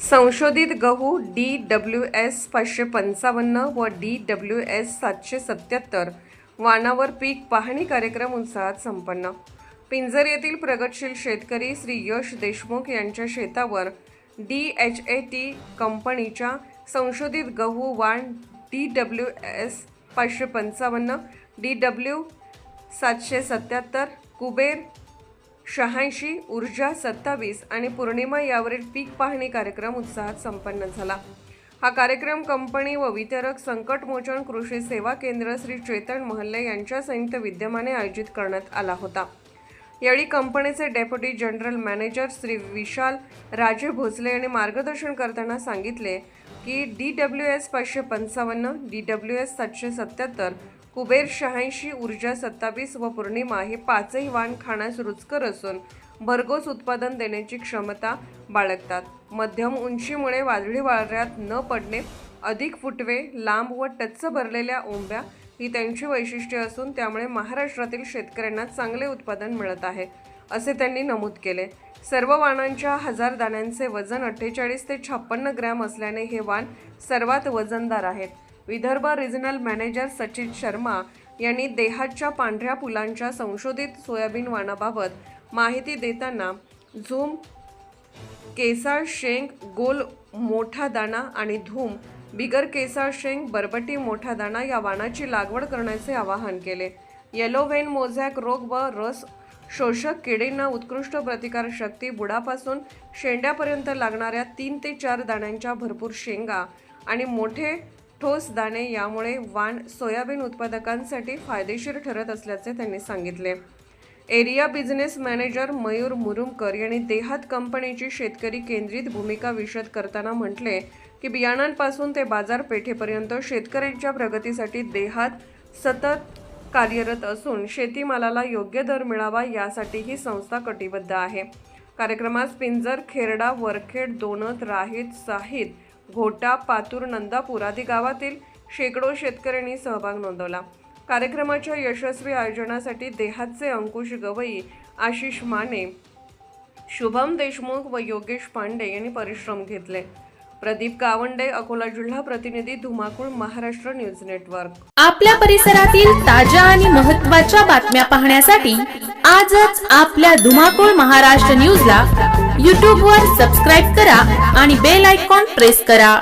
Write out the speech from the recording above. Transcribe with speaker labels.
Speaker 1: संशोधित गहू DWS 555 व DWS 777 वाणावर पीक पाहणी कार्यक्रम उत्साहात संपन्न। पिंजर येथील प्रगतशील शेतकरी श्री यश देशमुख यांच्या शेतावर DHAT कंपनीच्या संशोधित गहू वाण DWS 555, DW 777, कुबेर 86, ऊर्जा 27 आणि पौर्णिमा यावरील पीक पाहणी कार्यक्रम उत्साहात संपन्न झाला। हा कार्यक्रम कंपनी व वितरक संकटमोचन कृषी सेवा केंद्र श्री चेतन महल्ले यांच्या संयुक्त विद्यमाने आयोजित करण्यात आला होता। यावेळी कंपनीचे deputy general manager Shri Vishal Raje Bhosale यांनी मार्गदर्शन करताना सांगितले की DWS 555, DWS 777, कुबेर 86, ऊर्जा 27 व पौर्णिमा हे पाचही वाण खाण्यास रुचकर असून भरघोस उत्पादन देण्याची क्षमता बाळगतात। मध्यम उंचीमुळे वादळी वाऱ्यात न पडणे, अधिक फुटवे, लांब व टच्च भरलेल्या ओंब्या ही त्यांची वैशिष्ट्ये असून त्यामुळे महाराष्ट्रातील शेतकऱ्यांना चांगले उत्पादन मिळत आहे, असे त्यांनी नमूद केले। सर्व वाणांच्या 1000 दाण्यांचे वजन 48 ते 56 ग्रॅम असल्याने हे वाण सर्वात वजनदार आहेत। विदर्भ रिजनल मॅनेजर सचिन शर्मा यांनी देहातच्या पांढऱ्या फुलांच्या संशोधित सोयाबीन वाणाबाबत माहिती देताना झूम, केसाळ शेंग, गोल मोठा दाणा आणि धूम, बिगर केसाळ शेंग, बरबटी मोठा दाणा या वाणाची लागवड करण्याचे आवाहन केले। येलो व्हेन मोझॅक रोग व रस शोषक किडींना उत्कृष्ट प्रतिकार शक्ती, बुडापासून शेंड्यापर्यंत लागणाऱ्या 3 ते 4 दाण्यांच्या भरपूर शेंगा आणि मोठे ठोस दाणे यामुळे वाण सोयाबीन उत्पादकांसाठी फायदेशीर ठरत असल्याचे त्यांनी सांगितले। Area business manager Mayur Murumkar यांनी देहात कंपनीची शेतकरी केंद्रित भूमिका विशद करताना म्हटले की बियाणांपासून ते बाजारपेठेपर्यंत शेतकऱ्यांच्या प्रगतीसाठी देहात सतत कार्यरत असून शेतीमालाला योग्य दर मिळावा यासाठी ही संस्था कटिबद्ध आहे। कार्यक्रमास पिंजर, खेरडा, वरखेड, दोनत, राहीत, साहित, घोटा, पातूर, नंदापूर आदी गावातील शेकडो शेतकऱ्यांनी सहभाग नोंदवला। कार्यक्रमाच्या यशस्वी आयोजनासाठी देहातचे अंकुश गवई, आशिष माने, शुभम देशमुख व योगेश पांडे यांनी परिश्रम घेतले। प्रदीप गावंडे, अकोला जिल्हा प्रतिनिधी, धुमाकूळ, महाराष्ट्र न्यूज नेटवर्क।
Speaker 2: आपल्या परिसरातील ताज्या आणि महत्त्वाच्या बातम्या पाहण्यासाठी आजच आपल्या धुमाकूळ महाराष्ट्र न्यूजला YouTube वर सबस्क्राइब करा आणि बेल आयकॉन प्रेस करा।